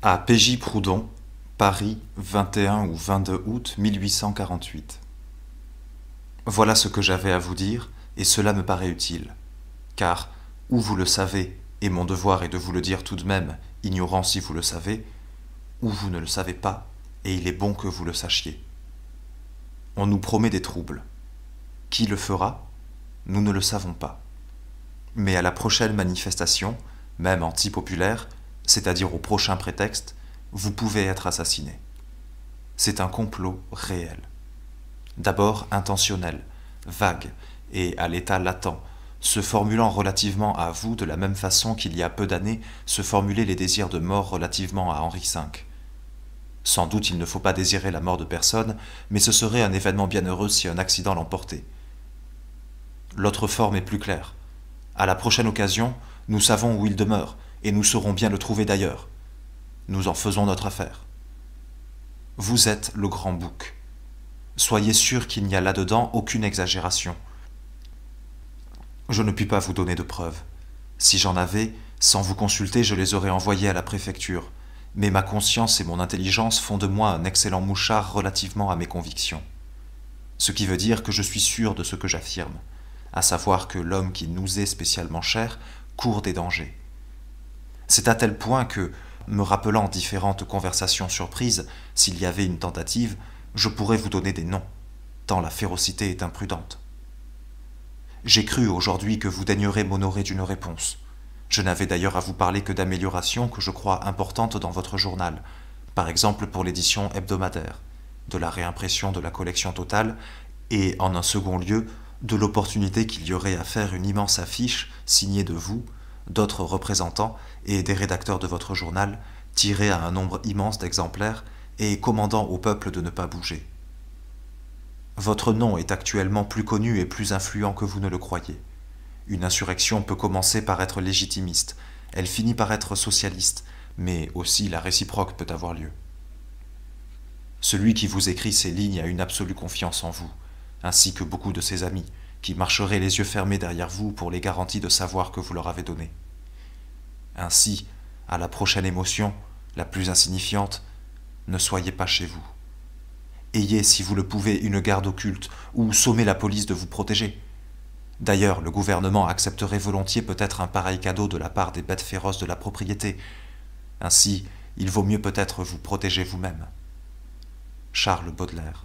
À P.J. Proudhon, Paris, 21 ou 22 août 1848. Voilà ce que j'avais à vous dire, et cela me paraît utile. Car, ou vous le savez, et mon devoir est de vous le dire tout de même, ignorant si vous le savez, ou vous ne le savez pas, et il est bon que vous le sachiez. On nous promet des troubles. Qui le fera? Nous ne le savons pas. Mais à la prochaine manifestation, même anti-populaire, c'est-à-dire au prochain prétexte, vous pouvez être assassiné. C'est un complot réel. D'abord intentionnel, vague et à l'état latent, se formulant relativement à vous de la même façon qu'il y a peu d'années se formulaient les désirs de mort relativement à Henri V. Sans doute il ne faut pas désirer la mort de personne, mais ce serait un événement bienheureux si un accident l'emportait. L'autre forme est plus claire. À la prochaine occasion, nous savons où il demeure, et nous saurons bien le trouver d'ailleurs. Nous en faisons notre affaire. Vous êtes le grand bouc. Soyez sûr qu'il n'y a là-dedans aucune exagération. Je ne puis pas vous donner de preuves. Si j'en avais, sans vous consulter, je les aurais envoyées à la préfecture, mais ma conscience et mon intelligence font de moi un excellent mouchard relativement à mes convictions. Ce qui veut dire que je suis sûr de ce que j'affirme, à savoir que l'homme qui nous est spécialement cher court des dangers. C'est à tel point que, me rappelant différentes conversations surprises, s'il y avait une tentative, je pourrais vous donner des noms, tant la férocité est imprudente. J'ai cru aujourd'hui que vous daignerez m'honorer d'une réponse. Je n'avais d'ailleurs à vous parler que d'améliorations que je crois importantes dans votre journal, par exemple pour l'édition hebdomadaire, de la réimpression de la collection totale, et, en un second lieu, de l'opportunité qu'il y aurait à faire une immense affiche signée de vous, d'autres représentants et des rédacteurs de votre journal, tirée à un nombre immense d'exemplaires et commandant au peuple de ne pas bouger. Votre nom est actuellement plus connu et plus influent que vous ne le croyez. Une insurrection peut commencer par être légitimiste, elle finit par être socialiste, mais aussi la réciproque peut avoir lieu. Celui qui vous écrit ces lignes a une absolue confiance en vous, ainsi que beaucoup de ses amis, qui marcheraient les yeux fermés derrière vous pour les garanties de savoir que vous leur avez donné. Ainsi, à la prochaine émotion, la plus insignifiante, ne soyez pas chez vous. Ayez, si vous le pouvez, une garde occulte, ou sommez la police de vous protéger. D'ailleurs, le gouvernement accepterait volontiers peut-être un pareil cadeau de la part des bêtes féroces de la propriété. Ainsi, il vaut mieux peut-être vous protéger vous-même. Charles Baudelaire.